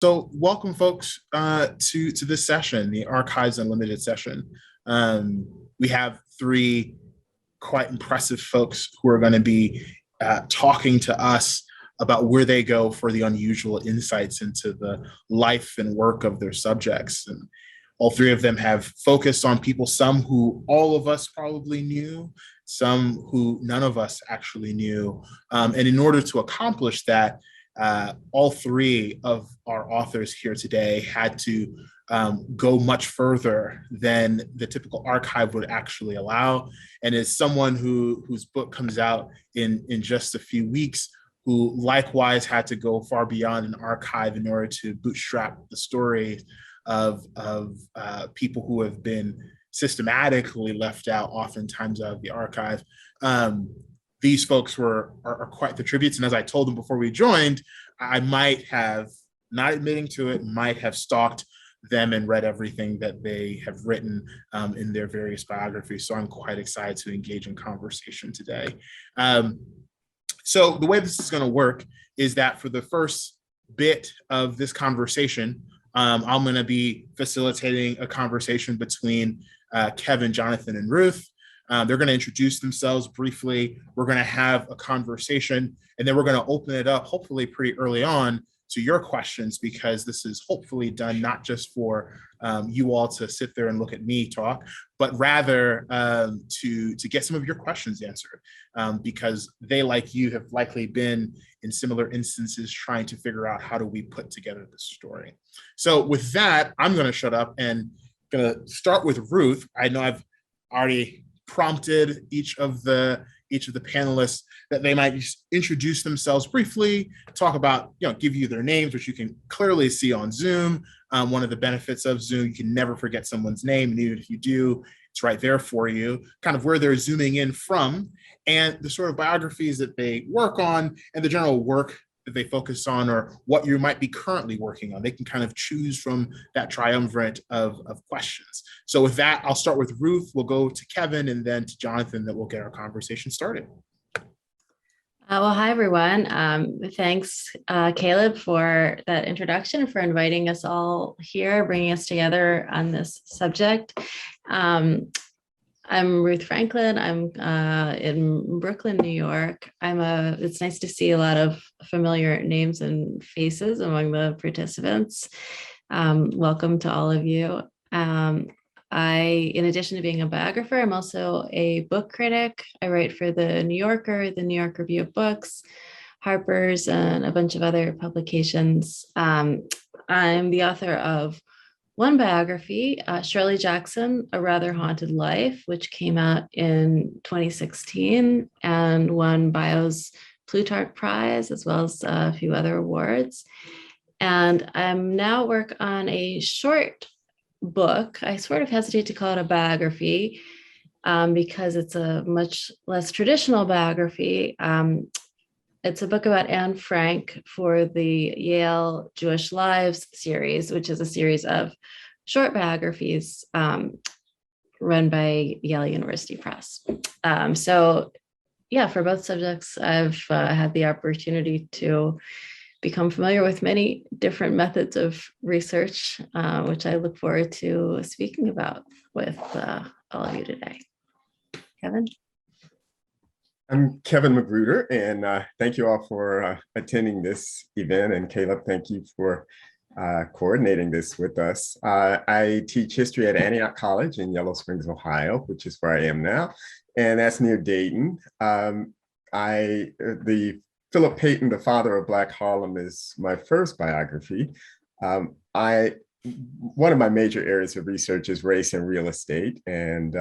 So, welcome, folks, to this session, the Archives Unlimited session. We have three quite impressive folks who are going to be talking to us about where they go for the unusual insights into the life and work of their subjects. And all three of them have focused on people, some who all of us probably knew, some who none of us actually knew. And in order to accomplish that, all three of our authors here today had to go much further than the typical archive would actually allow. And as someone whose book comes out in just a few weeks, who likewise had to go far beyond an archive in order to bootstrap the story of people who have been systematically left out, oftentimes out of the archive. These folks are quite the tributes. And as I told them before we joined, I might have, not admitting to it, might have stalked them and read everything that they have written in their various biographies. So I'm quite excited to engage in conversation today. So the way this is going to work is that for the first bit of this conversation, I'm going to be facilitating a conversation between Kevin, Jonathan, and Ruth. They're going to introduce themselves briefly. We're going to have a conversation, and then we're going to open it up, hopefully pretty early on, to your questions, because this is hopefully done not just for you all to sit there and look at me talk, but rather to get some of your questions answered, because they, like you, have likely been in similar instances trying to figure out how do we put together this story. So with that, I'm going to shut up and going to start with Ruth. I know I've already prompted each of the panelists that they might introduce themselves briefly, talk about, give you their names, which you can clearly see on Zoom. One of the benefits of Zoom, you can never forget someone's name, and even if you do, it's right there for you, kind of where they're zooming in from, and the sort of biographies that they work on, and the general work that they focus on, or what you might be currently working on. They can kind of choose from that triumvirate of questions. So with that, I'll start with Ruth, we'll go to Kevin, and then to Jonathan, that we'll get our conversation started. Well, hi, everyone. Thanks, Caleb, for that introduction, for inviting us all here, bringing us together on this subject. I'm Ruth Franklin. I'm in Brooklyn, New York. It's nice to see a lot of familiar names and faces among the participants. Welcome to all of you. In addition to being a biographer, I'm also a book critic. I write for the New Yorker, the New York Review of Books, Harper's, and a bunch of other publications. I'm the author of one biography, Shirley Jackson, A Rather Haunted Life, which came out in 2016 and won Bio's Plutarch Prize, as well as a few other awards. And I'm now work on a short book. I sort of hesitate to call it a biography because it's a much less traditional biography. It's a book about Anne Frank for the Yale Jewish Lives series, which is a series of short biographies run by Yale University Press. So yeah, for both subjects, I've had the opportunity to become familiar with many different methods of research, which I look forward to speaking about with all of you today. Kevin? I'm Kevin Magruder, and thank you all for attending this event. And Caleb, thank you for coordinating this with us. I teach history at Antioch College in Yellow Springs, Ohio, which is where I am now, and that's near Dayton. The Philip Payton, the Father of Black Harlem, is my first biography. One of my major areas of research is race and real estate, and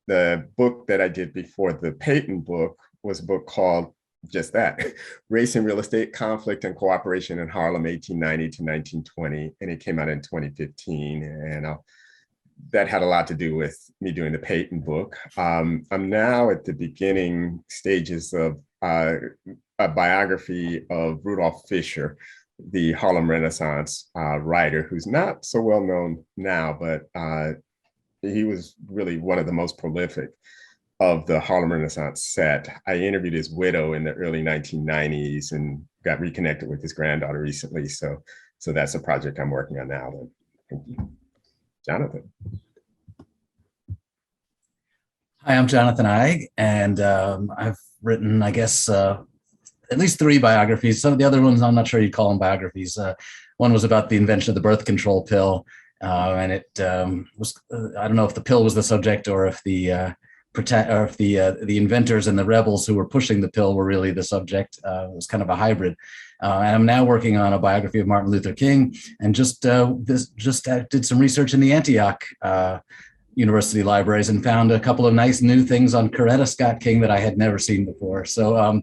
the book that I did before the Payton book was a book called just that, Race and Real Estate, Conflict and Cooperation in Harlem, 1890 to 1920, and it came out in 2015, and that had a lot to do with me doing the Payton book. I'm now at the beginning stages of a biography of Rudolph Fisher, the Harlem Renaissance writer, who's not so well known now, but he was really one of the most prolific of the Harlem Renaissance set. I interviewed his widow in the early 1990s and got reconnected with his granddaughter recently. So that's a project I'm working on now. Thank you. Jonathan. Hi, I'm Jonathan Eig, and I've written, I guess, at least 3 biographies. Some of the other ones, I'm not sure you'd call them biographies. One was about the invention of the birth control pill, and it was, I don't know if the pill was the subject or if the inventors and the rebels who were pushing the pill were really the subject. It was kind of a hybrid. And I'm now working on a biography of Martin Luther King, and just did some research in the Antioch University libraries and found a couple of nice new things on Coretta Scott King that I had never seen before. So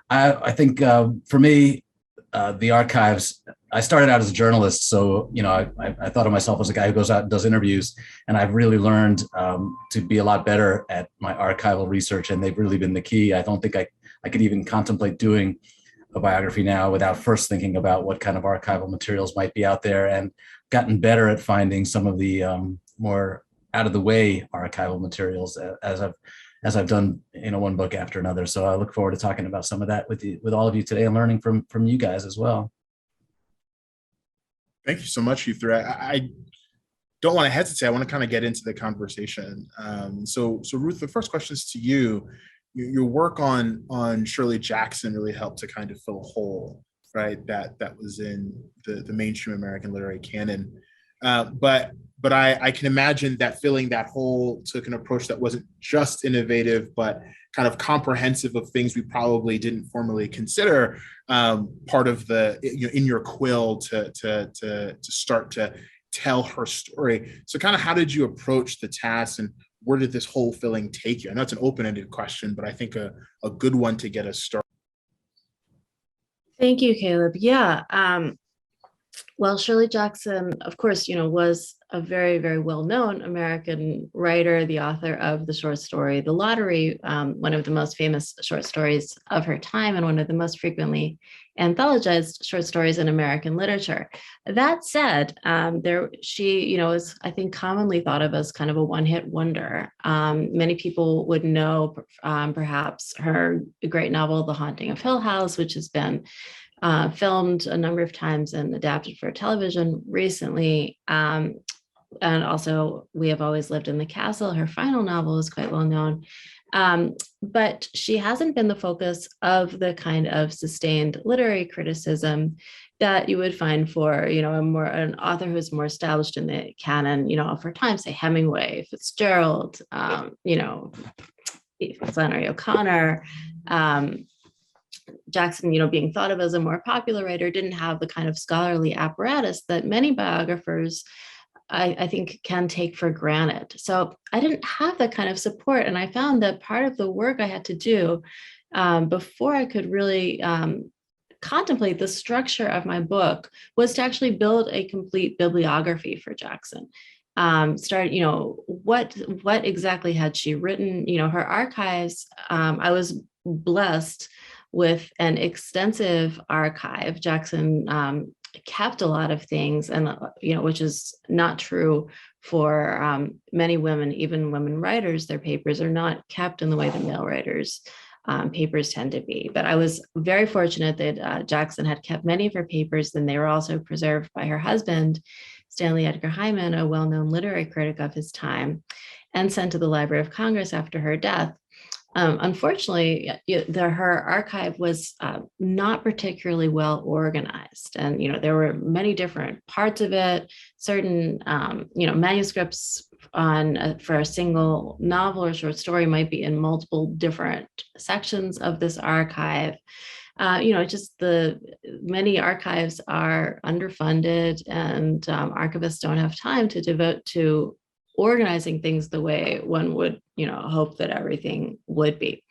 I think for me, the archives, I started out as a journalist. So, I thought of myself as a guy who goes out and does interviews, and I've really learned to be a lot better at my archival research, and they've really been the key. I don't think I could even contemplate doing a biography now without first thinking about what kind of archival materials might be out there, and gotten better at finding some of the more out of the way archival materials as I've done, one book after another. So I look forward to talking about some of that with all of you today and learning from you guys as well. Thank you so much, Ether. I don't want to hesitate. I want to kind of get into the conversation. So Ruth, the first question is to you. Your work on Shirley Jackson really helped to kind of fill a hole, right? That was in the mainstream American literary canon. But I can imagine that filling that hole took an approach that wasn't just innovative, but kind of comprehensive of things we probably didn't formally consider part of the in your quill to start to tell her story. So kind of how did you approach the task, and where did this whole filling take you? I know it's an open-ended question, but I think a good one to get us started. Thank you, Caleb. Yeah. Well, Shirley Jackson, of course, was a very, very well-known American writer, the author of the short story The Lottery, one of the most famous short stories of her time and one of the most frequently anthologized short stories in American literature. That said, she is, I think, commonly thought of as kind of a one-hit wonder. Many people would know perhaps her great novel, The Haunting of Hill House, which has been filmed a number of times and adapted for television recently. And also, We Have Always Lived in the Castle, her final novel, is quite well known. But she hasn't been the focus of the kind of sustained literary criticism that you would find for, an author who's more established in the canon, of her time, say Hemingway, Fitzgerald, Flannery O'Connor. Jackson, being thought of as a more popular writer, didn't have the kind of scholarly apparatus that many biographers, I think, can take for granted. So I didn't have that kind of support. And I found that part of the work I had to do before I could really contemplate the structure of my book was to actually build a complete bibliography for Jackson. What exactly had she written? Her archives, I was blessed with an extensive archive. Jackson kept a lot of things, and which is not true for many women, even women writers. Their papers are not kept in the way the male writers' papers tend to be. But I was very fortunate that Jackson had kept many of her papers, and they were also preserved by her husband, Stanley Edgar Hyman, a well-known literary critic of his time, and sent to the Library of Congress after her death. Unfortunately, her archive was not particularly well organized, and there were many different parts of it. Certain manuscripts for a single novel or short story might be in multiple different sections of this archive. Just the many archives are underfunded, and archivists don't have time to devote to organizing things the way one would, hope that everything would be.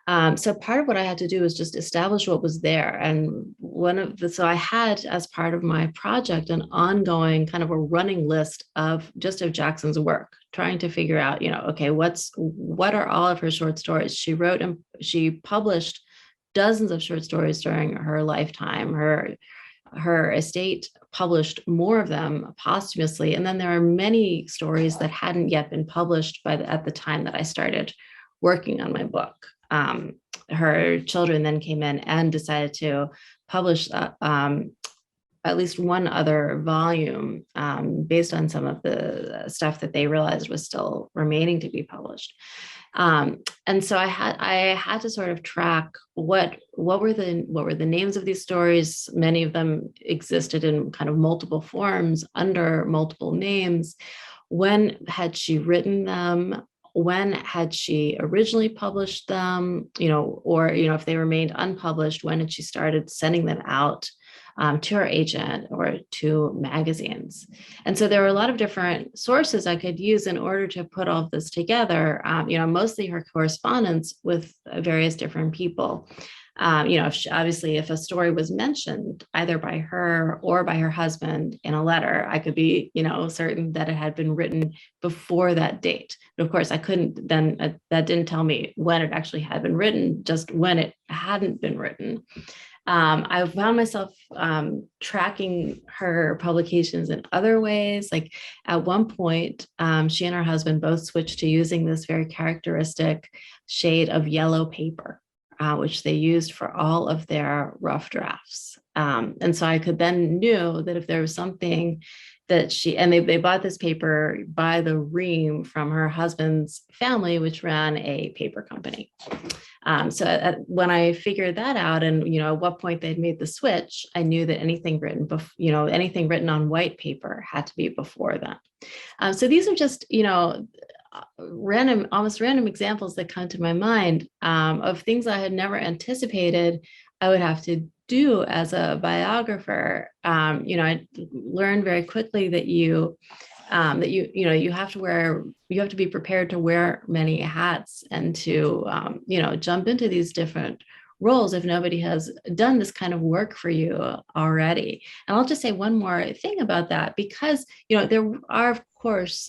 So part of what I had to do was just establish what was there. And so I had, as part of my project, an ongoing kind of a running list of Jackson's work, trying to figure out, okay, what are all of her short stories? She wrote and she published dozens of short stories during her lifetime. Her estate published more of them posthumously. And then there are many stories that hadn't yet been published at the time that I started working on my book. Her children then came in and decided to publish at least one other volume based on some of the stuff that they realized was still remaining to be published. And so I had to sort of track what were the names of these stories. Many of them existed in kind of multiple forms under multiple names. When had she written them? When had she originally published them? Or if they remained unpublished, when had she started sending them out to her agent or to magazines? And so there were a lot of different sources I could use in order to put all of this together. Mostly her correspondence with various different people. If a story was mentioned either by her or by her husband in a letter, I could be, certain that it had been written before that date. But of course, I couldn't then, that didn't tell me when it actually had been written, just when it hadn't been written. I found myself tracking her publications in other ways. Like at one point, she and her husband both switched to using this very characteristic shade of yellow paper, which they used for all of their rough drafts. And so I could then knew that if there was something that they bought this paper by the ream from her husband's family, which ran a paper company. When I figured that out, and at what point they'd made the switch, I knew that anything written anything written on white paper had to be before that. So these are just almost random examples that come to my mind of things I had never anticipated I would have to do as a biographer. I learned very quickly that you have to be prepared to wear many hats and to jump into these different roles if nobody has done this kind of work for you already. And I'll just say one more thing about that, because there are, of course,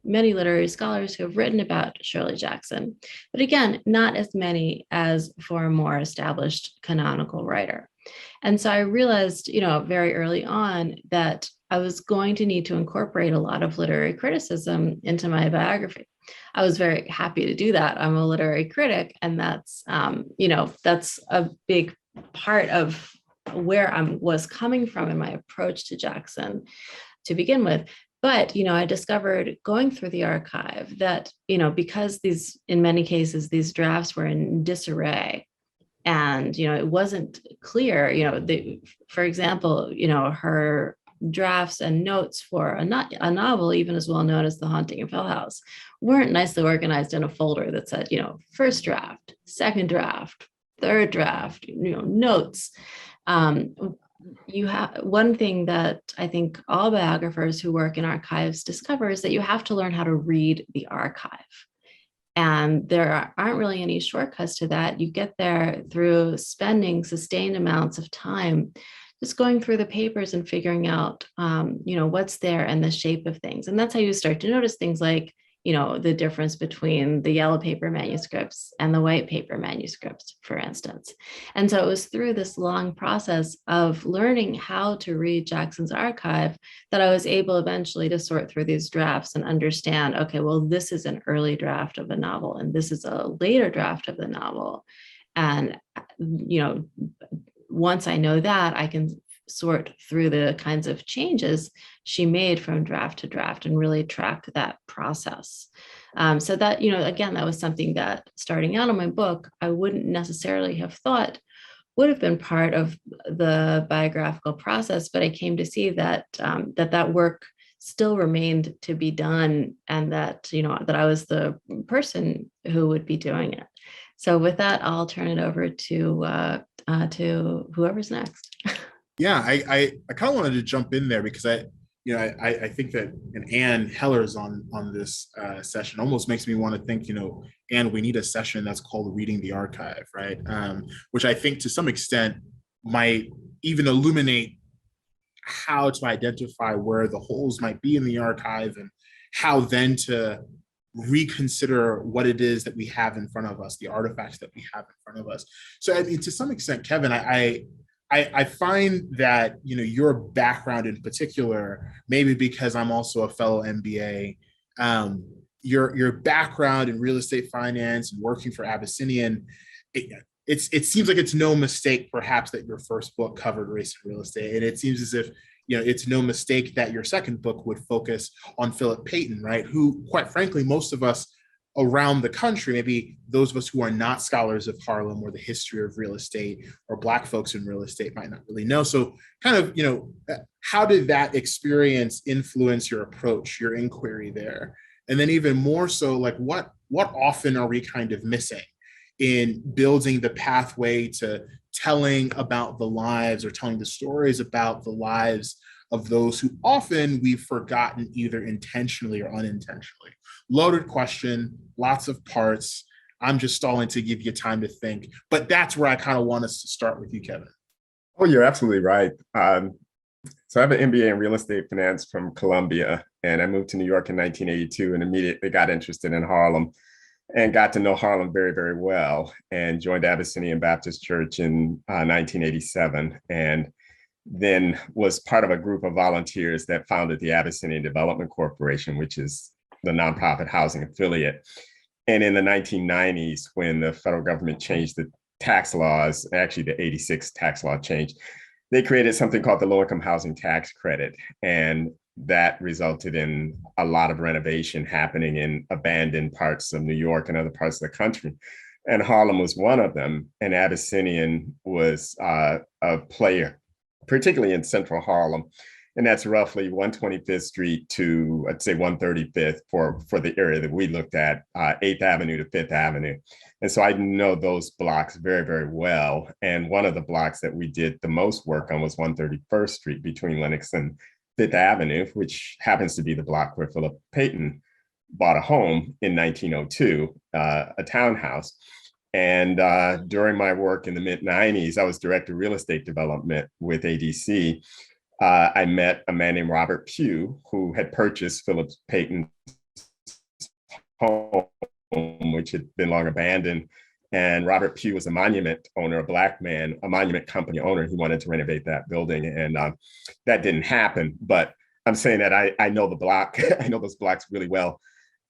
many literary scholars who have written about Shirley Jackson, but again, not as many as for a more established canonical writer. And so I realized, very early on that I was going to need to incorporate a lot of literary criticism into my biography. I was very happy to do that. I'm a literary critic, and that's a big part of where I was coming from in my approach to Jackson to begin with. But, I discovered going through the archive that, because in many cases, these drafts were in disarray, and, it wasn't clear, for example, her drafts and notes for a novel, even as well known as The Haunting of Hill House, weren't nicely organized in a folder that said, first draft, second draft, third draft, notes. You have one thing that I think all biographers who work in archives discover is that you have to learn how to read the archive. And there aren't really any shortcuts to that. You get there through spending sustained amounts of time just going through the papers and figuring out, what's there and the shape of things. And that's how you start to notice things like, the difference between the yellow paper manuscripts and the white paper manuscripts, for instance. And so it was through this long process of learning how to read Jackson's archive that I was able eventually to sort through these drafts and understand, okay, well, this is an early draft of a novel, and this is a later draft of the novel. And, once I know that, I can sort through the kinds of changes she made from draft to draft and really track that process. So that, again, that was something that starting out on my book, I wouldn't necessarily have thought would have been part of the biographical process, but I came to see that that work still remained to be done, and that, that I was the person who would be doing it. So with that, I'll turn it over to whoever's next. Yeah, I kind of wanted to jump in there because I think that, and Anne Heller's on this session almost makes me want to think, Anne, we need a session that's called Reading the Archive, right? Which I think to some extent might even illuminate how to identify where the holes might be in the archive, and how then to reconsider what it is that we have in front of us, the artifacts that we have in front of us. So I mean, to some extent, Kevin, I find that, your background in particular, maybe because I'm also a fellow MBA, your background in real estate finance and working for Abyssinian, it seems like it's no mistake, perhaps, that your first book covered race and real estate, and it seems as if it's no mistake that your second book would focus on Philip Payton, right? Who, quite frankly, most of us around the country, maybe those of us who are not scholars of Harlem or the history of real estate or Black folks in real estate might not really know. So kind of, how did that experience influence your approach, your inquiry there? And then even more so, like what often are we kind of missing in building the pathway to telling about the lives or telling the stories about the lives of those who often we've forgotten, either intentionally or unintentionally? Loaded question, lots of parts. I'm just stalling to give you time to think, but that's where I kind of want us to start with you, Kevin. Oh, you're absolutely right. So I have an MBA in real estate finance from Columbia, and I moved to New York in 1982 and immediately got interested in Harlem and got to know Harlem very, very well, and joined Abyssinian Baptist Church in 1987, and then was part of a group of volunteers that founded the Abyssinian Development Corporation, which is the nonprofit housing affiliate. And in the 1990s, when the federal government changed the tax laws, actually the 86 tax law changed, they created something called the low-income housing tax credit. And that resulted in a lot of renovation happening in abandoned parts of New York and other parts of the country. And Harlem was one of them. And Abyssinian was a player, particularly in central Harlem. And that's roughly 125th Street to, I'd say, 135th for the area that we looked at, 8th Avenue to 5th Avenue. And so I know those blocks very, very well. And one of the blocks that we did the most work on was 131st Street between Lenox and 5th Avenue, which happens to be the block where Philip Payton bought a home in 1902, a townhouse. And during my work in the mid-90s, I was director of real estate development with ADC. I met a man named Robert Pugh, who had purchased Philip Payton's home, which had been long abandoned. And Robert Pugh was a monument owner, a Black man, a monument company owner. He wanted to renovate that building, and that didn't happen. But I'm saying that I know the block, I know those blocks really well.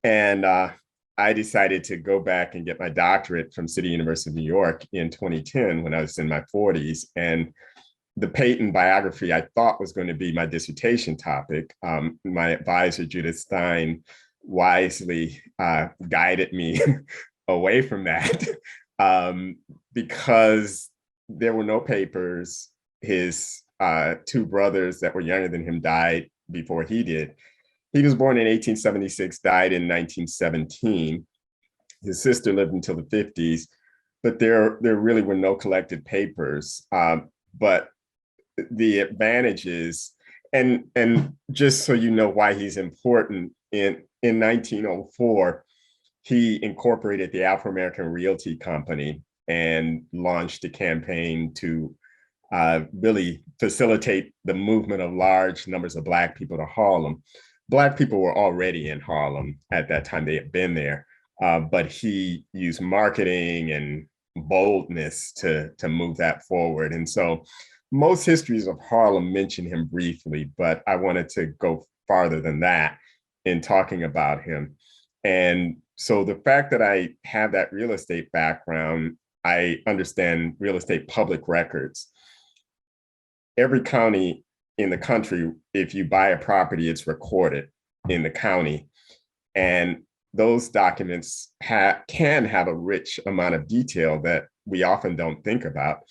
And I decided to go back and get my doctorate from City University of New York in 2010 when I was in my 40s. And the Payton biography I thought was going to be my dissertation topic. My advisor, Judith Stein, wisely guided me away from that because there were no papers. His two brothers that were younger than him died before he did. He was born in 1876, died in 1917. His sister lived until the 50s, but there really were no collected papers. But the advantages, and just so you know why he's important, in 1904, he incorporated the Afro-American Realty Company and launched a campaign to really facilitate the movement of large numbers of Black people to Harlem. Black people were already in Harlem at that time. They had been there, but he used marketing and boldness to move that forward. And so most histories of Harlem mention him briefly, but I wanted to go farther than that in talking about him. And so the fact that I have that real estate background, I understand real estate public records. Every county in the country, if you buy a property, it's recorded in the county. And those documents can have a rich amount of detail that we often don't think about.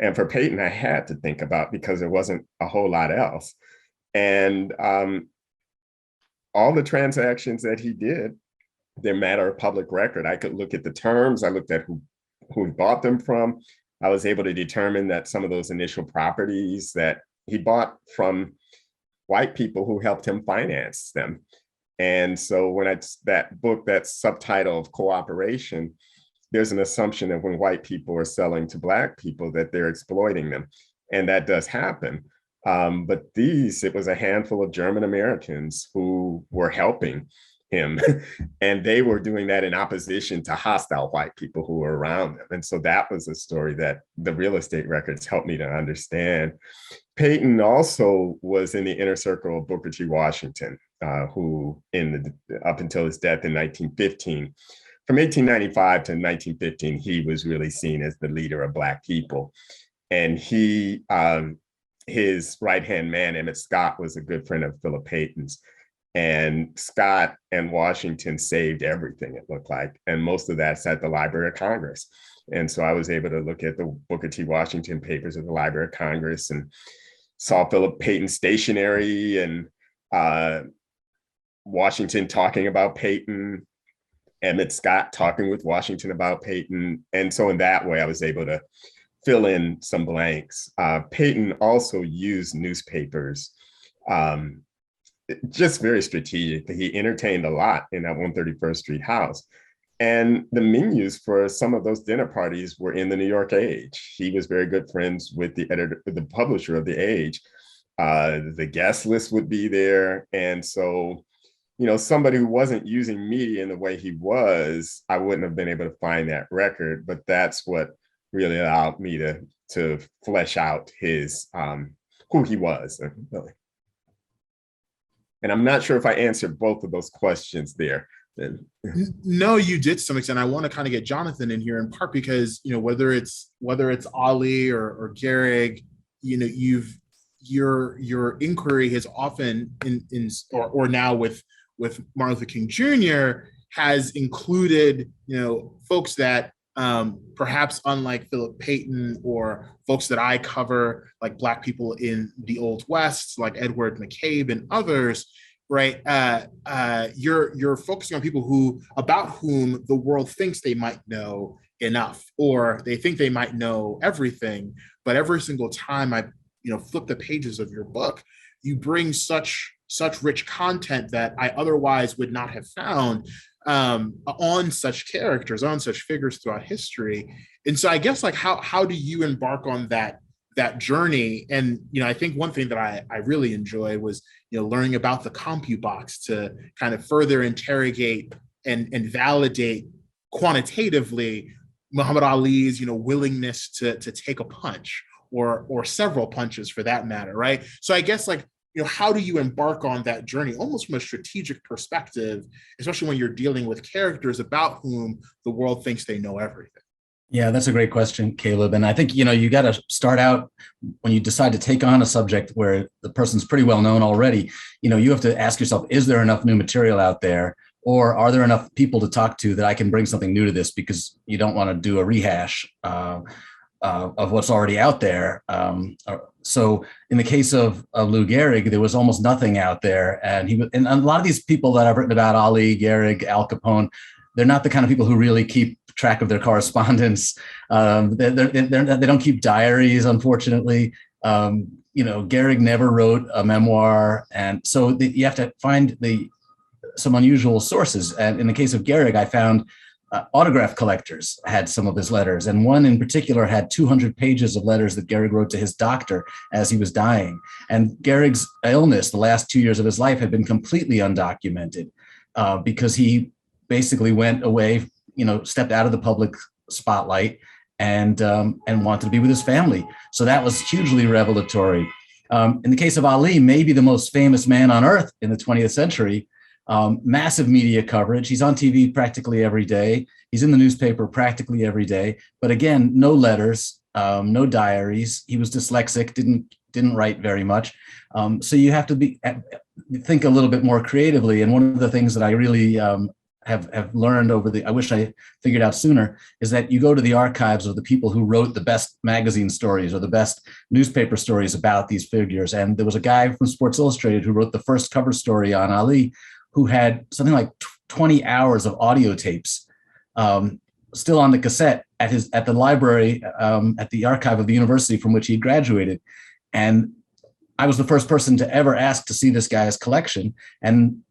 And for Payton, I had to think about because there wasn't a whole lot else. And all the transactions that he did, they're matter of public record. I could look at the terms. I looked at who he bought them from. I was able to determine that some of those initial properties that he bought from white people who helped him finance them. And so when that book, that subtitle of Cooperation, there's an assumption that when white people are selling to Black people that they're exploiting them. And that does happen. But it was a handful of German Americans who were helping him. And they were doing that in opposition to hostile white people who were around them. And so that was a story that the real estate records helped me to understand. Payton also was in the inner circle of Booker T. Washington. who up until his death in 1915, from 1895 to 1915, he was really seen as the leader of Black people. And his right-hand man, Emmett Scott, was a good friend of Philip Payton's. And Scott and Washington saved everything, it looked like. And most of that's at the Library of Congress. And so I was able to look at the Booker T. Washington papers at the Library of Congress and saw Philip Payton stationery and Washington talking about Payton, Emmett Scott talking with Washington about Payton. And so in that way, I was able to fill in some blanks. Payton also used newspapers, just very strategic. He entertained a lot in that 131st Street house. And the menus for some of those dinner parties were in the New York Age. He was very good friends with the editor, the publisher of the Age. The guest list would be there. And so, somebody who wasn't using media in the way he was, I wouldn't have been able to find that record, but that's what really allowed me to flesh out his, who he was. Really. And I'm not sure if I answered both of those questions there. No, you did to some extent. I want to kind of get Jonathan in here in part because, whether it's Ali or Gehrig, your inquiry has often or now with Martin Luther King Jr. has included, folks that perhaps unlike Philip Payton or folks that I cover, like Black people in the Old West, like Edward McCabe and others, right? You're focusing on people about whom the world thinks they might know enough, or they think they might know everything. But every single time I, flip the pages of your book, you bring such rich content that I otherwise would not have found on such characters, on such figures throughout history. And so I guess how do you embark on that journey? And I think one thing that I really enjoyed was learning about the CompuBox to kind of further interrogate and validate quantitatively Muhammad Ali's willingness to take a punch or several punches for that matter, right? So I guess how do you embark on that journey almost from a strategic perspective, especially when you're dealing with characters about whom the world thinks they know everything? Yeah, that's a great question, Caleb. And I think, you got to start out when you decide to take on a subject where the person's pretty well known already, you have to ask yourself, is there enough new material out there? Or are there enough people to talk to that I can bring something new to this, because you don't want to do a rehash of what's already out there. So in the case of Lou Gehrig, there was almost nothing out there. And a lot of these people that I've written about, Ali, Gehrig, Al Capone, they're not the kind of people who really keep track of their correspondence. They don't keep diaries, unfortunately. Gehrig never wrote a memoir. And so you have to find some unusual sources. And in the case of Gehrig, I found autograph collectors had some of his letters. And one in particular had 200 pages of letters that Gehrig wrote to his doctor as he was dying. And Gehrig's illness, the last 2 years of his life, had been completely undocumented because he basically went away, stepped out of the public spotlight and wanted to be with his family. So that was hugely revelatory. In the case of Ali, maybe the most famous man on earth in the 20th century, massive media coverage. He's on TV practically every day. He's in the newspaper practically every day. But again, no letters, no diaries. He was dyslexic, didn't write very much. So you have to think a little bit more creatively. And one of the things that I really have learned I wish I figured out sooner, is that you go to the archives of the people who wrote the best magazine stories or the best newspaper stories about these figures. And there was a guy from Sports Illustrated who wrote the first cover story on Ali, who had something like 20 hours of audio tapes still on the cassette at the library, at the archive of the university from which he graduated. And I was the first person to ever ask to see this guy's collection. And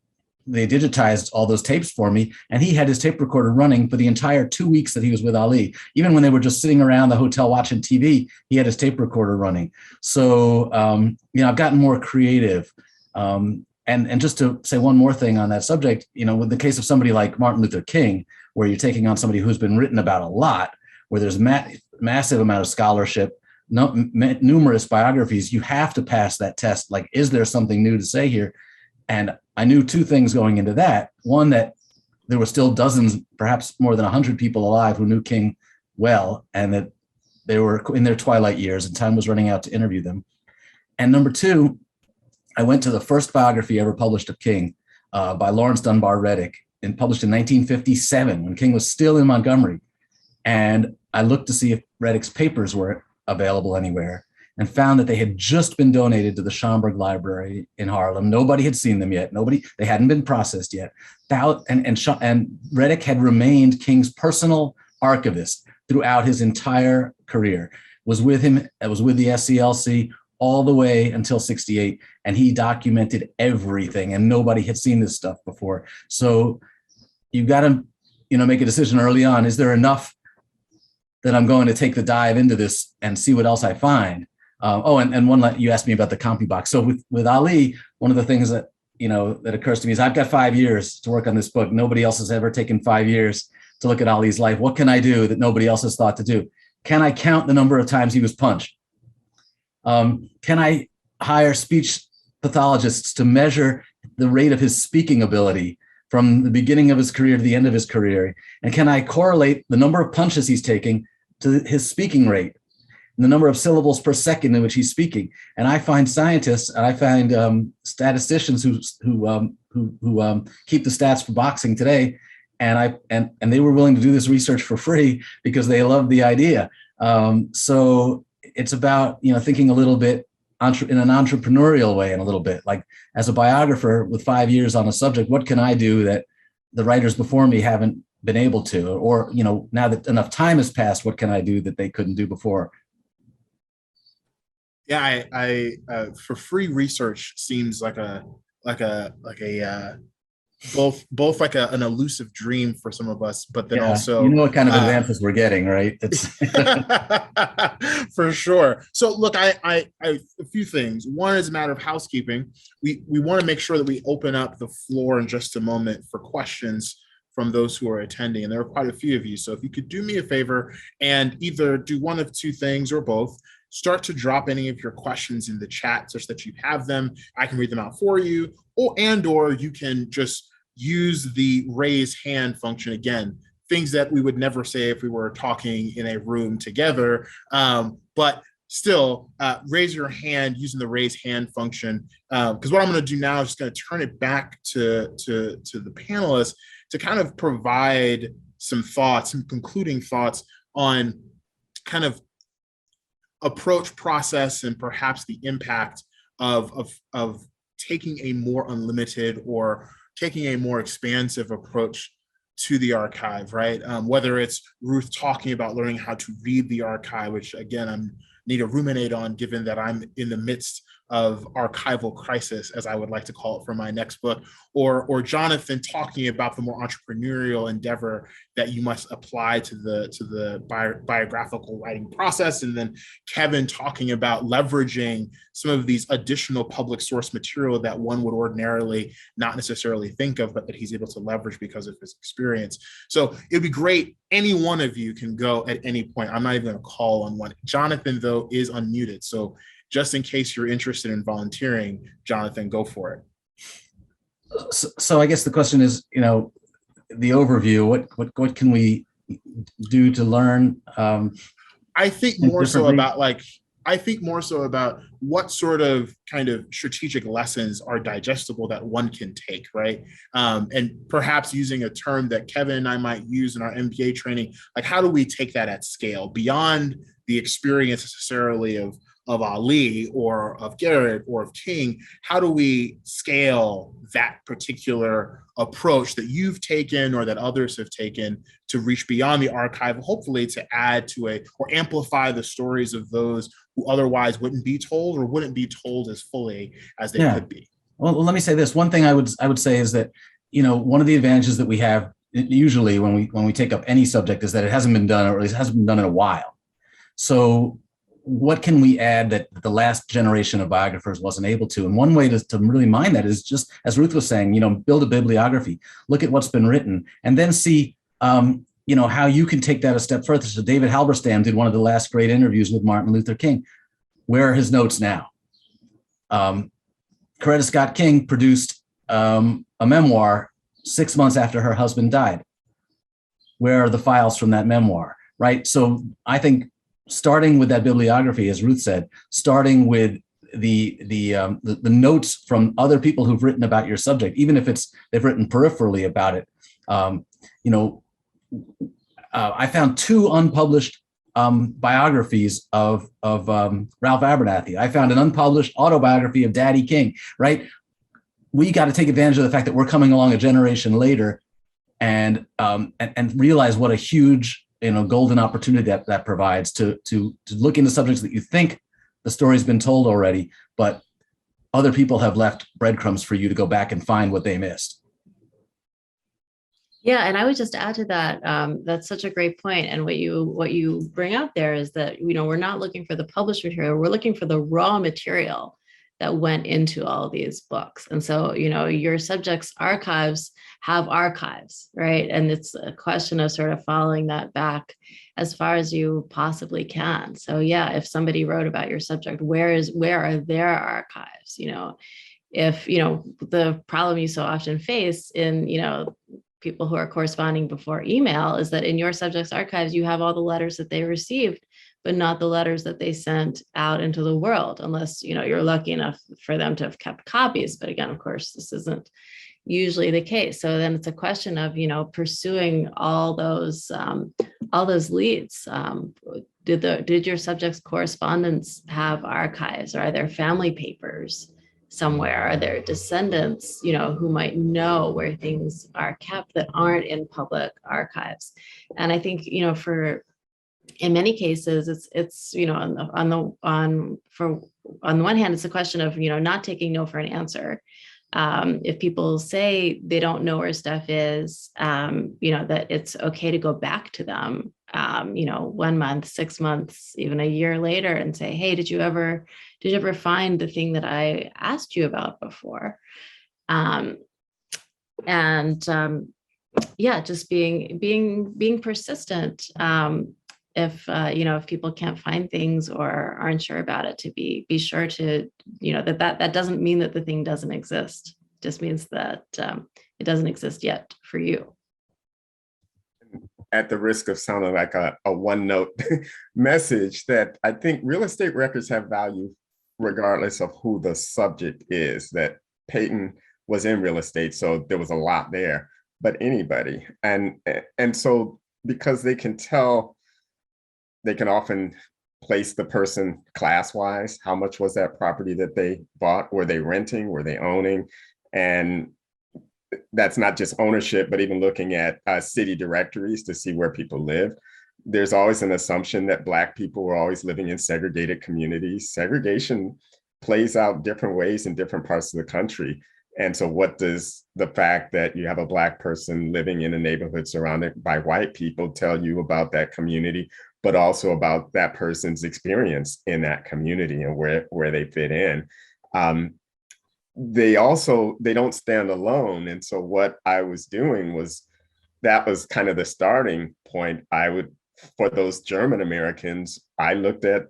they digitized all those tapes for me. And he had his tape recorder running for the entire 2 weeks that he was with Ali. Even when they were just sitting around the hotel watching TV, he had his tape recorder running. So, I've gotten more creative. And just to say one more thing on that subject, with the case of somebody like Martin Luther King, where you're taking on somebody who's been written about a lot, where there's massive amount of scholarship, numerous biographies, you have to pass that test. Like, is there something new to say here? And I knew two things going into that. One, that there were still dozens, perhaps more than 100 people alive who knew King well, and that they were in their twilight years and time was running out to interview them. And number two, I went to the first biography ever published of King by Lawrence Dunbar Reddick, and published in 1957 when King was still in Montgomery. And I looked to see if Reddick's papers were available anywhere, and found that they had just been donated to the Schomburg Library in Harlem. Nobody had seen them yet. They hadn't been processed yet. And Reddick had remained King's personal archivist throughout his entire career. Was with him, was with the SCLC all the way until 68. And he documented everything, and nobody had seen this stuff before. So you've got to, make a decision early on. Is there enough that I'm going to take the dive into this and see what else I find? You asked me about the CompuBox. So with Ali, one of the things that that occurs to me is I've got 5 years to work on this book. Nobody else has ever taken 5 years to look at Ali's life. What can I do that nobody else has thought to do? Can I count the number of times he was punched? Can I hire speech pathologists to measure the rate of his speaking ability from the beginning of his career to the end of his career? And can I correlate the number of punches he's taking to his speaking rate, the number of syllables per second in which he's speaking? And I find scientists and I find statisticians who keep the stats for boxing today, and they were willing to do this research for free because they loved the idea. So it's about thinking a little bit in an entrepreneurial way, and a little bit like, as a biographer with 5 years on a subject, what can I do that the writers before me haven't been able to? Or now that enough time has passed, what can I do that they couldn't do before? Yeah, I for free research seems like a both like an elusive dream for some of us, but then also what kind of advances we're getting, right? It's for sure. So look, I a few things. One is a matter of housekeeping. We want to make sure that we open up the floor in just a moment for questions from those who are attending, and there are quite a few of you. So if you could do me a favor and either do one of two things or both. Start to drop any of your questions in the chat such that you have them. I can read them out for you, or you can just use the raise hand function. Again, things that we would never say if we were talking in a room together, but still raise your hand using the raise hand function. Because what I'm going to do now is just going to turn it back to the panelists to kind of provide some thoughts, some concluding thoughts on kind of approach, process, and perhaps the impact of taking a more unlimited or taking a more expansive approach to the archive, right? Whether it's Ruth talking about learning how to read the archive, which again, I need to ruminate on, given that I'm in the midst of archival crisis, as I would like to call it, for my next book, or Jonathan talking about the more entrepreneurial endeavor that you must apply to the biographical writing process, and then Kevin talking about leveraging some of these additional public source material that one would ordinarily not necessarily think of, but that he's able to leverage because of his experience. So it'd be great. Any one of you can go at any point. I'm not even going to call on one. Jonathan, though, is unmuted. So just in case you're interested in volunteering, Jonathan, go for it. So I guess the question is, the overview, what can we do to learn? I think more so about what sort of kind of strategic lessons are digestible that one can take, right? And perhaps using a term that Kevin and I might use in our MBA training, like how do we take that at scale beyond the experience necessarily of Ali or of Garrett or of King? How do we scale that particular approach that you've taken or that others have taken to reach beyond the archive, hopefully to add to or amplify the stories of those who otherwise wouldn't be told or wouldn't be told as fully as they could be? Well, let me say this. One thing I would say is that, one of the advantages that we have usually when we take up any subject is that it hasn't been done, or at least hasn't been done in a while. So what can we add that the last generation of biographers wasn't able to? And one way to really mind that is just, as Ruth was saying, build a bibliography, look at what's been written, and then see, how you can take that a step further. So David Halberstam did one of the last great interviews with Martin Luther King. Where are his notes now? Coretta Scott King produced a memoir 6 months after her husband died. Where are the files from that memoir, right? So I think starting with that bibliography, as Ruth said, starting with the notes from other people who've written about your subject, even if they've written peripherally about it. I found 2 unpublished biographies of Ralph Abernathy. I found an unpublished autobiography of Daddy King, right? We got to take advantage of the fact that we're coming along a generation later and realize what a huge, golden opportunity that provides to look into subjects that you think the story's been told already, but other people have left breadcrumbs for you to go back and find what they missed. Yeah, and I would just add to that, that's such a great point. And what you bring out there is that, we're not looking for the published material, we're looking for the raw material that went into all these books. And so, your subjects' archives have archives, right? And it's a question of sort of following that back as far as you possibly can. So yeah, if somebody wrote about your subject, where are their archives? If, the problem you so often face in, people who are corresponding before email is that in your subject's archives, you have all the letters that they received, but not the letters that they sent out into the world, unless, you're lucky enough for them to have kept copies. But again, of course, this isn't usually the case. So then it's a question of, pursuing all those leads. Did your subject's correspondence have archives, or are there family papers somewhere? Are there descendants, who might know where things are kept that aren't in public archives? And I think, in many cases, it's on the one hand, it's a question of not taking no for an answer. If people say they don't know where stuff is, that it's okay to go back to them, 1 month, 6 months, even a year later, and say, hey, did you ever find the thing that I asked you about before? Just being persistent. If people can't find things or aren't sure about it, to be sure to, that doesn't mean that the thing doesn't exist. It just means that it doesn't exist yet for you. At the risk of sounding like a one-note message, that I think real estate records have value regardless of who the subject is. That Peyton was in real estate, so there was a lot there, but anybody. And so because they can tell, they can often place the person class-wise. How much was that property that they bought? Were they renting? Were they owning? And that's not just ownership, but even looking at city directories to see where people live. There's always an assumption that Black people were always living in segregated communities. Segregation plays out different ways in different parts of the country. And so what does the fact that you have a Black person living in a neighborhood surrounded by white people tell you about that community, but also about that person's experience in that community and where they fit in? They don't stand alone. And so what I was doing that was kind of the starting point. For those German Americans, I looked at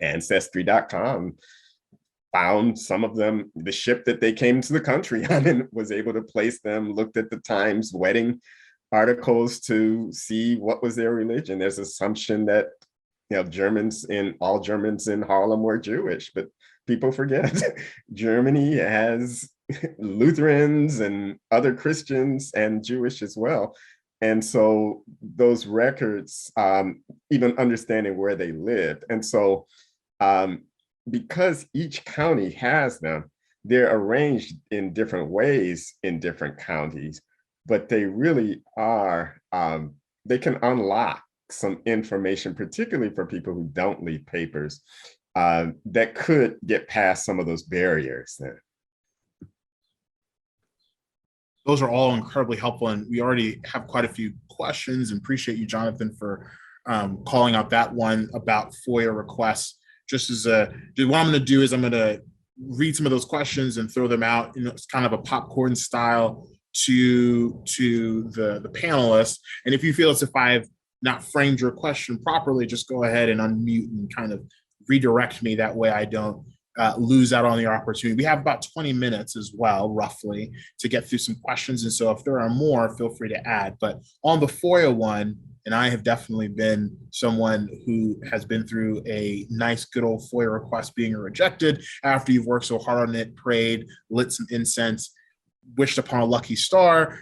Ancestry.com, found some of them, the ship that they came to the country on, and was able to place them, looked at the Times wedding articles to see what was their religion. There's assumption that all Germans in Harlem were Jewish, but people forget Germany has Lutherans and other Christians and Jewish as well. And so those records, even understanding where they lived. And so because each county has them, they're arranged in different ways in different counties, but they really are, they can unlock some information, particularly for people who don't leave papers, that could get past some of those barriers there. Those are all incredibly helpful, and we already have quite a few questions, and appreciate you, Jonathan, for calling out that one about FOIA requests. What I'm going to do is I'm going to read some of those questions and throw them out. It's kind of a popcorn style to the panelists. And if you feel as if I've not framed your question properly, just go ahead and unmute and kind of redirect me. That way I don't lose out on the opportunity. We have about 20 minutes as well, roughly, to get through some questions. And so if there are more, feel free to add. But on the FOIA one, and I have definitely been someone who has been through a nice, good old FOIA request being rejected after you've worked so hard on it, prayed, lit some incense, wished upon a lucky star.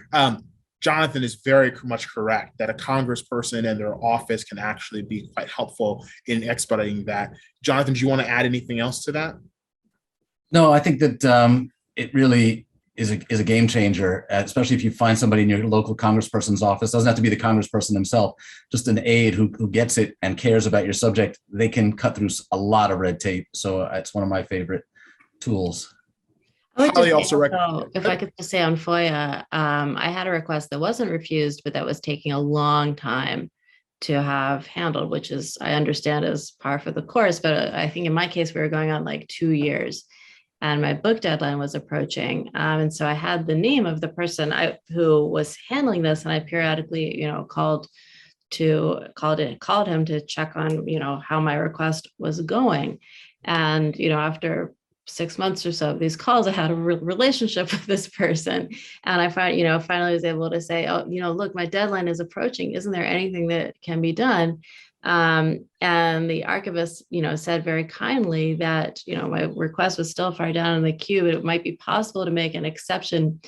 Jonathan is very much correct that a congressperson and their office can actually be quite helpful in expediting that. Jonathan, do you want to add anything else to that? No, I think that it really is a game changer, especially if you find somebody in your local congressperson's office. Doesn't have to be the congressperson himself, just an aide who gets it and cares about your subject. They can cut through a lot of red tape. So it's one of my favorite tools. If I could just say on FOIA, I had a request that wasn't refused, but that was taking a long time to have handled, which is, I understand, is par for the course. But I think in my case, we were going on like 2 years and my book deadline was approaching. And so I had the name of the person who was handling this. And I periodically, called him to check on, how my request was going. And, after 6 months or so of these calls, I had a relationship with this person. And I finally was able to say, oh, look, my deadline is approaching. Isn't there anything that can be done? And the archivist, said very kindly that, my request was still far down in the queue, but it might be possible to make an exception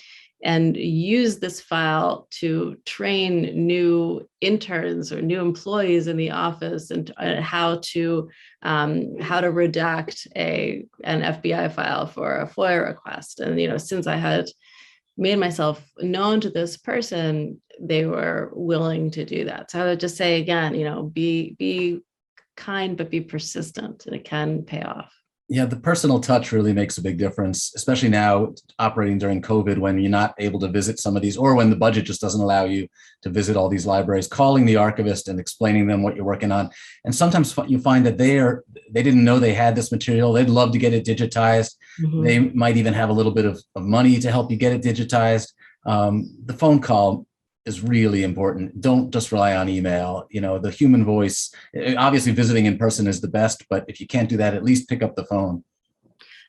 and use this file to train new interns or new employees in the office and how to redact an FBI file for a FOIA request. And since I had made myself known to this person, they were willing to do that. So I would just say again, be kind but be persistent, and it can pay off. Yeah, the personal touch really makes a big difference, especially now operating during COVID when you're not able to visit some of these, or when the budget just doesn't allow you to visit all these libraries. Calling the archivist and explaining them what you're working on. And sometimes you find that they didn't know they had this material. They'd love to get it digitized. Mm-hmm. They might even have a little bit of money to help you get it digitized. The phone call is really important. Don't just rely on email. The human voice, obviously visiting in person is the best, but if you can't do that, at least pick up the phone.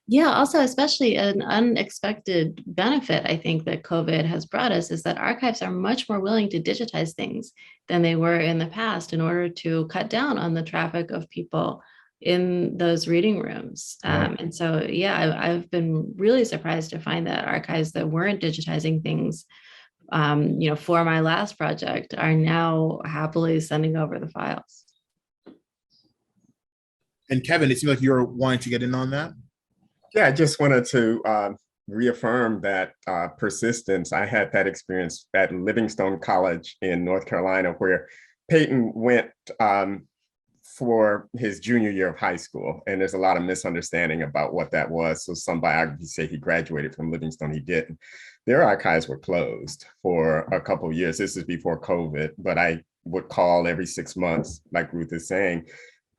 Yeah, also, especially an unexpected benefit, I think, that COVID has brought us is that archives are much more willing to digitize things than they were in the past in order to cut down on the traffic of people in those reading rooms. Right. And so, yeah, I've been really surprised to find that archives that weren't digitizing things for my last project are now happily sending over the files. And Kevin, it seems like you're wanting to get in on that. Yeah, I just wanted to reaffirm that persistence. I had that experience at Livingstone College in North Carolina, where Peyton went for his junior year of high school. And there's a lot of misunderstanding about what that was. So some biographies say he graduated from Livingstone, he didn't. Their archives were closed for a couple of years. This is before COVID, but I would call every 6 months, like Ruth is saying,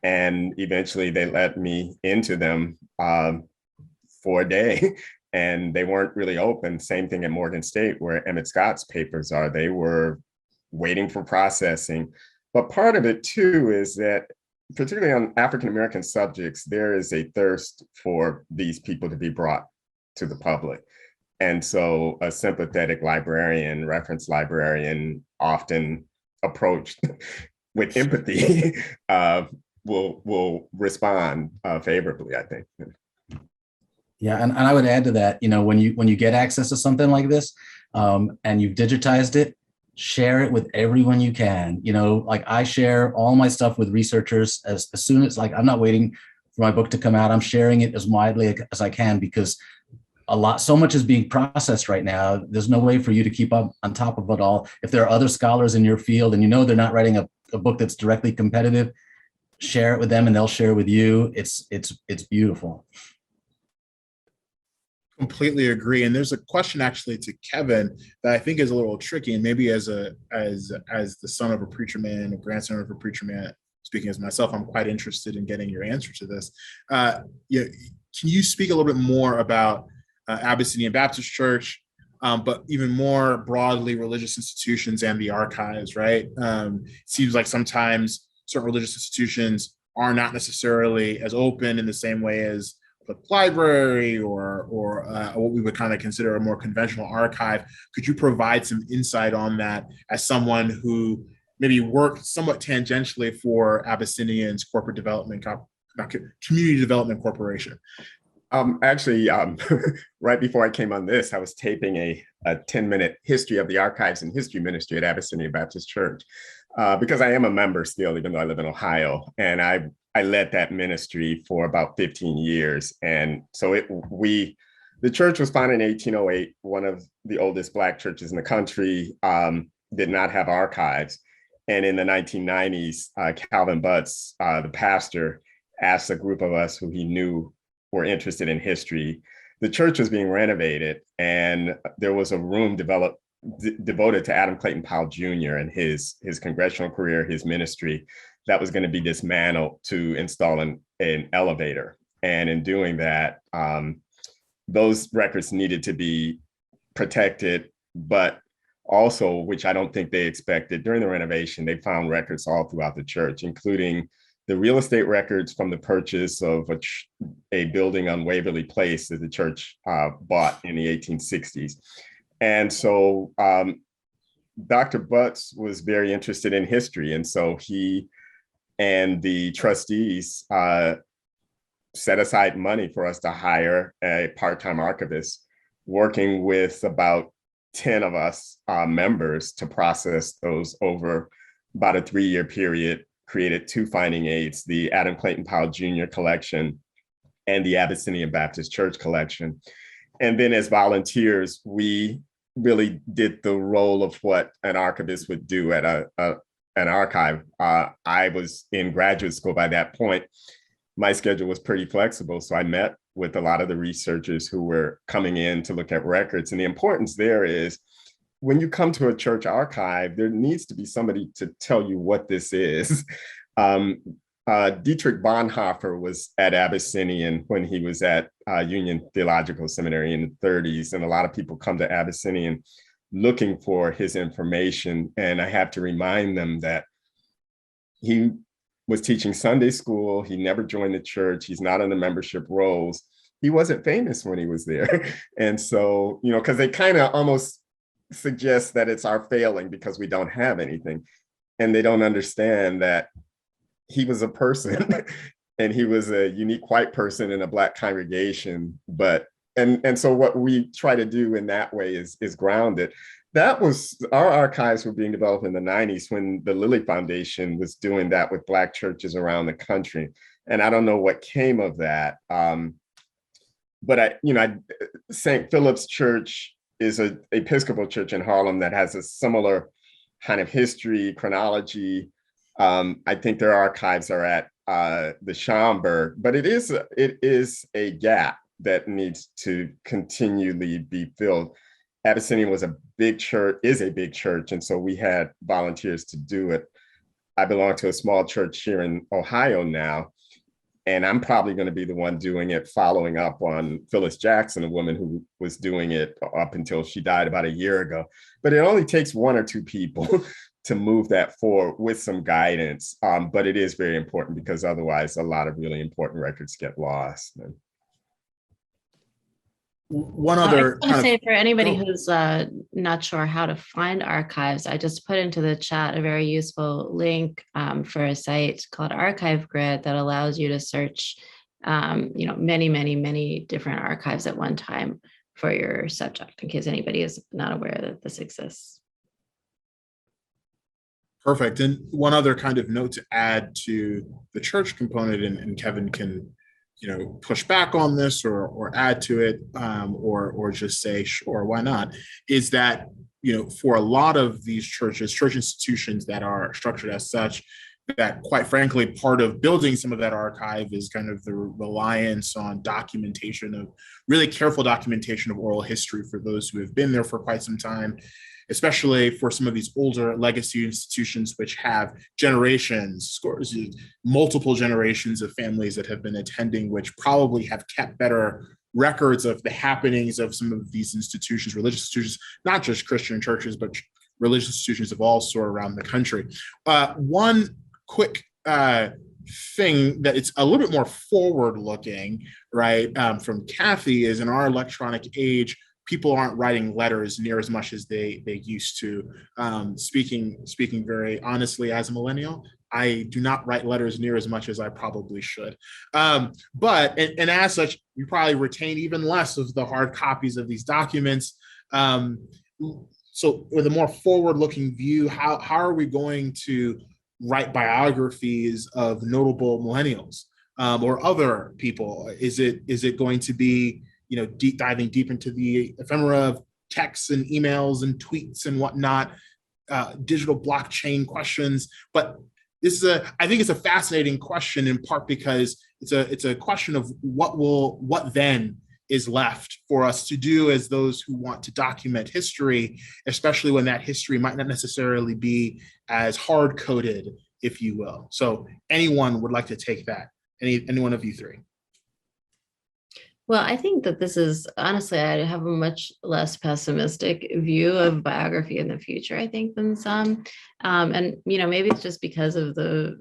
and eventually they let me into them for a day, and they weren't really open. Same thing at Morgan State, where Emmett Scott's papers are. They were waiting for processing. But part of it too is that, particularly on African-American subjects, there is a thirst for these people to be brought to the public. And so a sympathetic librarian, reference librarian, often approached with empathy, will respond favorably, I think. Yeah, and I would add to that, when you get access to something like this, and you've digitized it, share it with everyone you can. Like I share all my stuff with researchers as soon as, I'm not waiting for my book to come out. I'm sharing it as widely as I can, because so much is being processed right now. There's no way for you to keep up on top of it all. If there are other scholars in your field and they're not writing a book that's directly competitive, share it with them and they'll share with you. It's beautiful. Completely agree. And there's a question actually to Kevin that I think is a little tricky, and maybe as the son of a preacher man, a grandson of a preacher man, speaking as myself, I'm quite interested in getting your answer to this. Can you speak a little bit more about Abyssinian Baptist Church, but even more broadly religious institutions and the archives, right? It seems like sometimes certain religious institutions are not necessarily as open in the same way as library or what we would kind of consider a more conventional archive. Could you provide some insight on that as someone who maybe worked somewhat tangentially for Abyssinian's corporate development, community development corporation? Actually, right before I came on this, I was taping a 10-minute history of the archives and history ministry at Abyssinian Baptist Church, because I am a member still, even though I live in Ohio, and I led that ministry for about 15 years. And so the church was founded in 1808, one of the oldest Black churches in the country, did not have archives. And in the 1990s, Calvin Butts, the pastor, asked a group of us who he knew were interested in history. The church was being renovated, and there was a room devoted to Adam Clayton Powell Jr. and his congressional career, his ministry, that was going to be dismantled to install an elevator. And in doing that, those records needed to be protected, but also, which I don't think they expected, during the renovation, they found records all throughout the church, including the real estate records from the purchase of a building on Waverly Place that the church bought in the 1860s. And so Dr. Butts was very interested in history. And so he and the trustees set aside money for us to hire a part-time archivist, working with about 10 of us members to process those over about a 3-year period. Created 2 finding aids, the Adam Clayton Powell Jr. collection and the Abyssinian Baptist Church collection. And then as volunteers, we really did the role of what an archivist would do at an archive. I was in graduate school by that point. My schedule was pretty flexible, so I met with a lot of the researchers who were coming in to look at records. And the importance there is, when you come to a church archive, there needs to be somebody to tell you what this is. Dietrich Bonhoeffer was at Abyssinian when he was at Union Theological Seminary in the 30s. And a lot of people come to Abyssinian looking for his information. And I have to remind them that he was teaching Sunday school. He never joined the church. He's not in the membership rolls. He wasn't famous when he was there. And so, because they kind of almost suggest that it's our failing because we don't have anything. And they don't understand that he was a person and he was a unique white person in a Black congregation. And so what we try to do in that way is grounded. That was, our archives were being developed in the 90s when the Lilly Foundation was doing that with Black churches around the country. And I don't know what came of that. But St. Philip's Church is an Episcopal church in Harlem that has a similar kind of history, chronology. I think their archives are at the Schomburg, but it is a gap that needs to continually be filled. Abyssinian was a big church, is a big church, and so we had volunteers to do it. I belong to a small church here in Ohio now, and I'm probably going to be the one doing it, following up on Phyllis Jackson, a woman who was doing it up until she died about a year ago. But it only takes 1 or 2 people to move that forward with some guidance. But it is very important because otherwise a lot of really important records get lost. One other I was going to say, for anybody who's not sure how to find archives, I just put into the chat a very useful link for a site called Archive Grid that allows you to search, many, many, many different archives at one time for your subject, in case anybody is not aware that this exists. Perfect. And one other kind of note to add to the church component, and Kevin can push back on this or add to it, or just say, sure, why not, is that, for a lot of these church institutions that are structured as such, that quite frankly, part of building some of that archive is kind of the reliance on documentation, of really careful documentation of oral history for those who have been there for quite some time, especially for some of these older legacy institutions, which have multiple generations of families that have been attending, which probably have kept better records of the happenings of some of these institutions, religious institutions, not just Christian churches, but religious institutions of all sorts around the country. One quick thing that it's a little bit more forward looking, right, from Kathy is, in our electronic age, people aren't writing letters near as much as they used to. Speaking very honestly, as a millennial, I do not write letters near as much as I probably should. And as such, we probably retain even less of the hard copies of these documents. So with a more forward-looking view, how are we going to write biographies of notable millennials or other people? Is it going to be, diving deep into the ephemera of texts and emails and tweets and whatnot, digital blockchain questions? But I think it's a fascinating question, in part because it's a question of what then is left for us to do as those who want to document history, especially when that history might not necessarily be as hard coded, if you will. So anyone would like to take that? Any one of you three? Well, I think that this is, honestly, I have a much less pessimistic view of biography in the future, I think, than some. And, maybe it's just because of the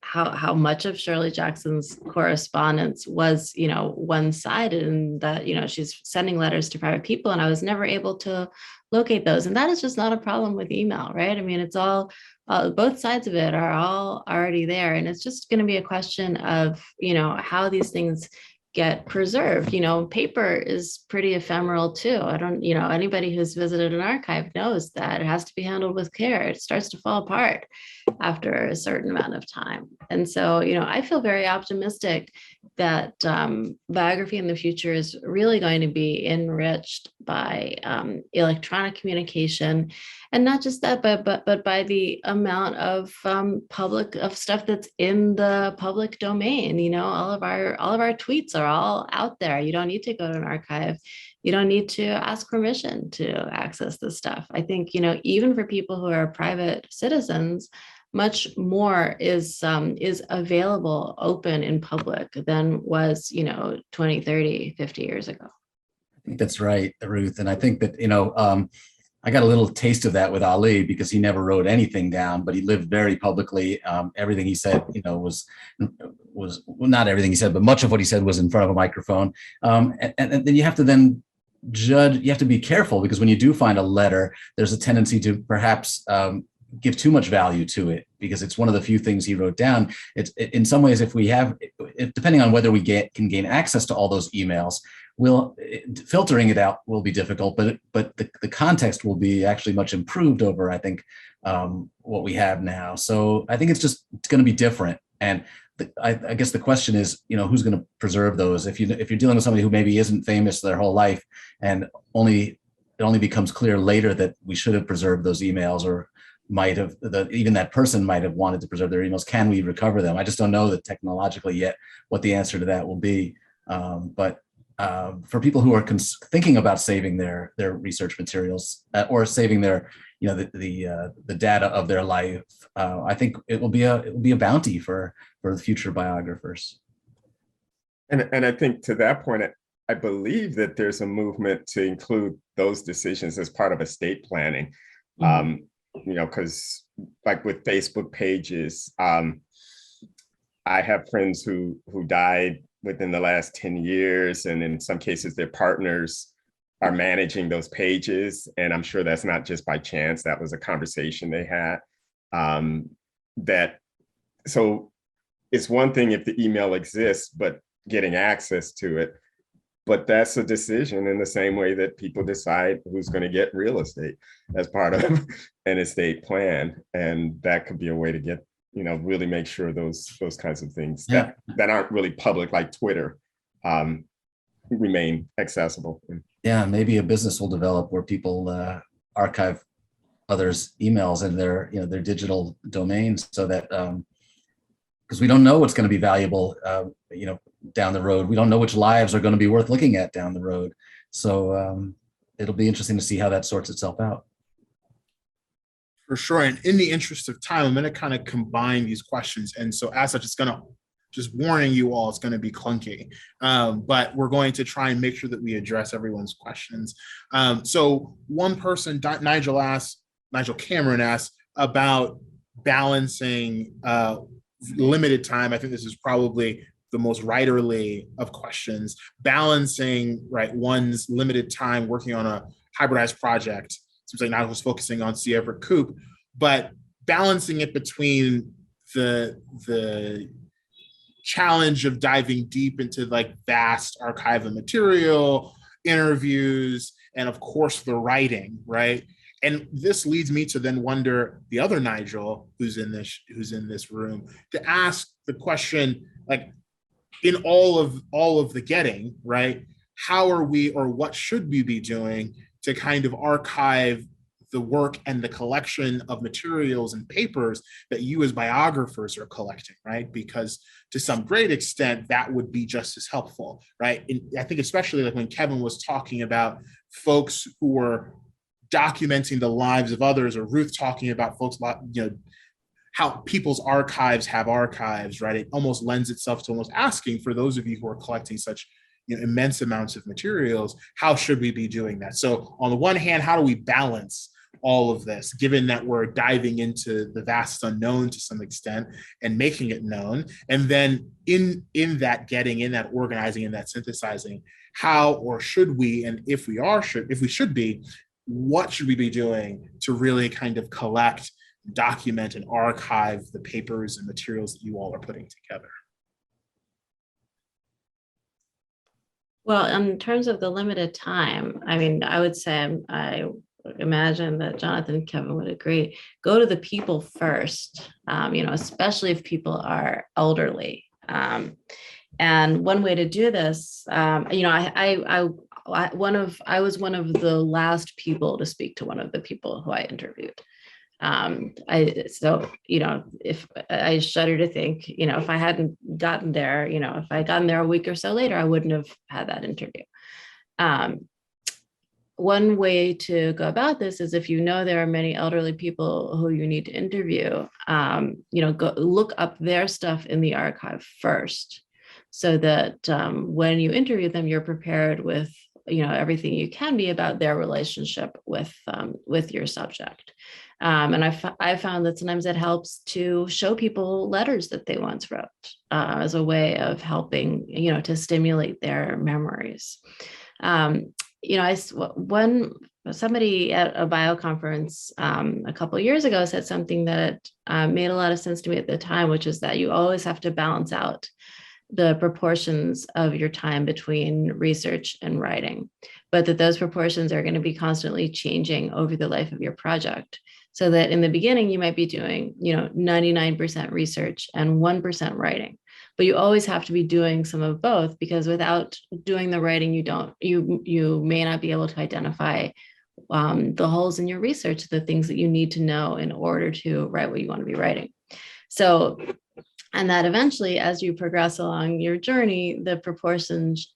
how much of Shirley Jackson's correspondence was, one-sided, and that, she's sending letters to private people, and I was never able to locate those. And that is just not a problem with email, right? I mean, it's all, both sides of it are all already there. And it's just going to be a question of, how these things get preserved. Paper is pretty ephemeral too. I don't, anybody who's visited an archive knows that it has to be handled with care. It starts to fall apart after a certain amount of time. And so, I feel very optimistic that biography in the future is really going to be enriched by electronic communication, and not just that, but by the amount of public of stuff that's in the public domain. All of our tweets are all out there. You don't need to go to an archive. You don't need to ask permission to access this stuff. I think, even for people who are private citizens, much more is available open in public than was, 20, 30, 50 years ago. I think that's right, Ruth. And I think that, I got a little taste of that with Ali, because he never wrote anything down, but he lived very publicly. Everything he said, was well, not everything he said, but much of what he said was in front of a microphone. And then you have to judge, you have to be careful, because when you do find a letter, there's a tendency to perhaps give too much value to it, because it's one of the few things he wrote down. It's in some ways, depending on whether we can gain access to all those emails, filtering it out will be difficult, but the context will be actually much improved over, I think, what we have now. So I think it's going to be different. And I guess the question is, who's going to preserve those? If you're dealing with somebody who maybe isn't famous their whole life, and it only becomes clear later that we should have preserved those emails, or even that person might have wanted to preserve their emails. Can we recover them? I just don't know that technologically yet what the answer to that will be. But for people who are thinking about saving their research materials or saving their, the data of their life, I think it will be a bounty for the future biographers. And I think to that point, I believe that there's a movement to include those decisions as part of estate planning. Mm-hmm. Because like with Facebook pages, I have friends who died within the last 10 years, and in some cases their partners are managing those pages. And I'm sure that's not just by chance. That was a conversation they had. So it's one thing if the email exists, but getting access to it. But that's a decision in the same way that people decide who's going to get real estate as part of an estate plan. And that could be a way to get, really make sure those kinds of things that aren't really public, like Twitter, remain accessible. Yeah, maybe a business will develop where people archive others' emails in their digital domains, so that because we don't know what's going to be valuable, down the road. We don't know which lives are going to be worth looking at down the road. So it'll be interesting to see how that sorts itself out. For sure. And in the interest of time, I'm going to kind of combine these questions. And so as such, it's going to, just warning you all, it's going to be clunky. But we're going to try and make sure that we address everyone's questions. So one person, Nigel Cameron asked about balancing limited time. I think this is probably the most writerly of questions, balancing, right, one's limited time working on a hybridized project. Seems like now I was focusing on C. Everett Koop, but balancing it between the challenge of diving deep into like vast archive of material, interviews, and of course the writing, right? And this leads me to then wonder the other Nigel who's in this room, to ask the question, like, in all of the getting, right? How are we, or what should we be doing to kind of archive the work and the collection of materials and papers that you as biographers are collecting, right? Because to some great extent, that would be just as helpful, right? And I think especially like when Kevin was talking about folks who were documenting the lives of others, or Ruth talking about folks, you know, how people's archives have archives, right? It almost lends itself to almost asking, for those of you who are collecting such, you know, immense amounts of materials, how should we be doing that? So on the one hand, how do we balance all of this, given that we're diving into the vast unknown to some extent and making it known? And then in that getting, in that organizing, in that synthesizing, how, or should we, and if we should be, what should we be doing to really kind of collect, document, and archive the papers and materials that you all are putting together? Well, in terms of the limited time, I mean, I would say I imagine that Jonathan and Kevin would agree, go to the people first, you know, especially if people are elderly. And one way to do this, you know, I was one of the last people to speak to one of the people who I interviewed. So, you know, if I shudder to think, you know, if I hadn't gotten there, you know, if I had gotten there a week or so later, I wouldn't have had that interview. One way to go about this is, if you know there are many elderly people who you need to interview, you know, go look up their stuff in the archive first, so that when you interview them, you're prepared with, you know, everything you can be about their relationship with your subject. And I found that sometimes it helps to show people letters that they once wrote as a way of helping, you know, to stimulate their memories. You know, somebody at a bio conference a couple of years ago said something that made a lot of sense to me at the time, which is that you always have to balance out the proportions of your time between research and writing, but that those proportions are going to be constantly changing over the life of your project. So that in the beginning, you might be doing, you know, 99% research and 1% writing, but you always have to be doing some of both, because without doing the writing, you may not be able to identify the holes in your research, the things that you need to know in order to write what you want to be writing. So, and that eventually, as you progress along your journey, the proportions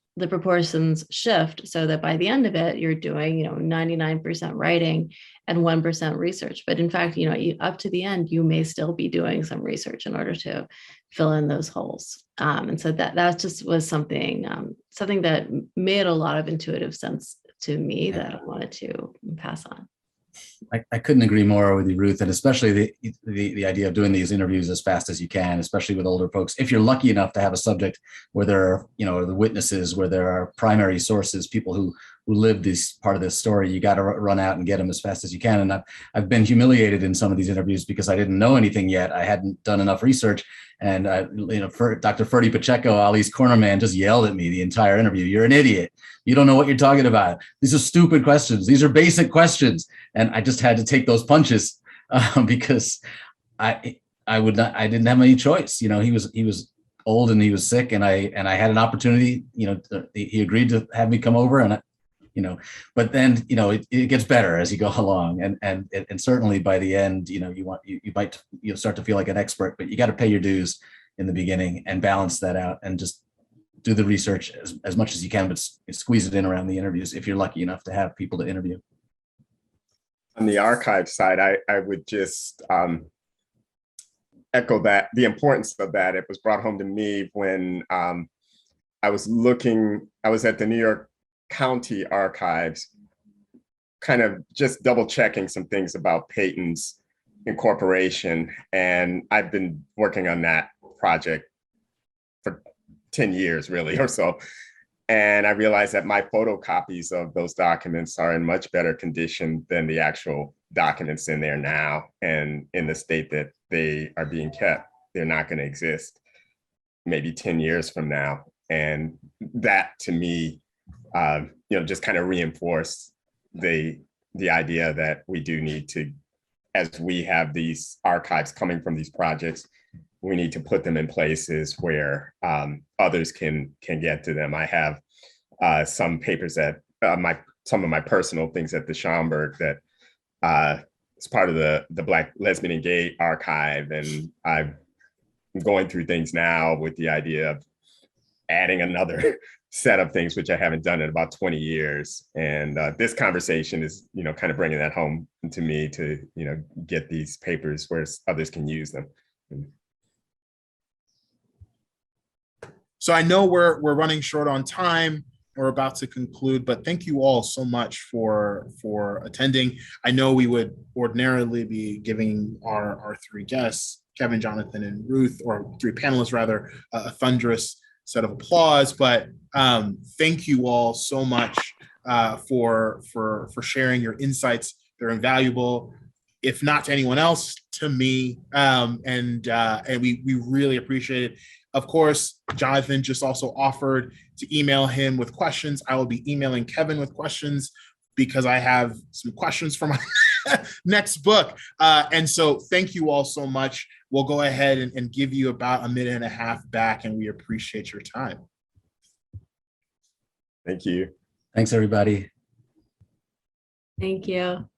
shift, so that by the end of it, you're doing, you know, 99% writing and 1% research. But in fact, you know, up to the end, you may still be doing some research in order to fill in those holes. And so that just was something that made a lot of intuitive sense to me that I wanted to pass on. I couldn't agree more with you, Ruth, and especially the idea of doing these interviews as fast as you can, especially with older folks. If you're lucky enough to have a subject where there are, you know, the witnesses, where there are primary sources, people who live this part of this story, you got to run out and get them as fast as you can. And I've been humiliated in some of these interviews because I didn't know anything yet. I hadn't done enough research. And you know, Dr. Ferdy Pacheco, Ali's corner man, just yelled at me the entire interview. "You're an idiot. You don't know what you're talking about. These are stupid questions. These are basic questions." And I just had to take those punches because I didn't have any choice. You know, he was old and he was sick, and I had an opportunity. You know, he agreed to have me come over, and you know, but then, you know, it gets better as you go along, and certainly by the end, you know, you might start to feel like an expert, but you got to pay your dues in the beginning and balance that out, and just do the research as much as you can, but squeeze it in around the interviews if you're lucky enough to have people to interview. On the archive side, I would just echo that, the importance of that. It was brought home to me when I was at the New York County Archives, kind of just double checking some things about Peyton's incorporation. And I've been working on that project for 10 years really or so. And I realized that my photocopies of those documents are in much better condition than the actual documents in there now. And in the state that they are being kept, they're not going to exist maybe 10 years from now. And that to me, just kind of reinforced the idea that we do need to, as we have these archives coming from these projects, we need to put them in places where others can get to them. I have some papers that some of my personal things at the Schomburg that it's part of the Black Lesbian and Gay archive, and I'm going through things now with the idea of adding another set of things, which I haven't done in about 20 years. And this conversation is, kind of bringing that home to me to, get these papers where others can use them. So I know we're running short on time. We're about to conclude, but thank you all so much for attending. I know we would ordinarily be giving our three guests, Kevin, Jonathan, and Ruth, or three panelists rather, a thunderous set of applause, but thank you all so much for sharing your insights. They're invaluable, if not to anyone else, to me, and we really appreciate it. Of course, Jonathan just also offered to email him with questions. I will be emailing Kevin with questions because I have some questions for my next book. And so thank you all so much. We'll go ahead and give you about a minute and a half back, and we appreciate your time. Thank you. Thanks, everybody. Thank you.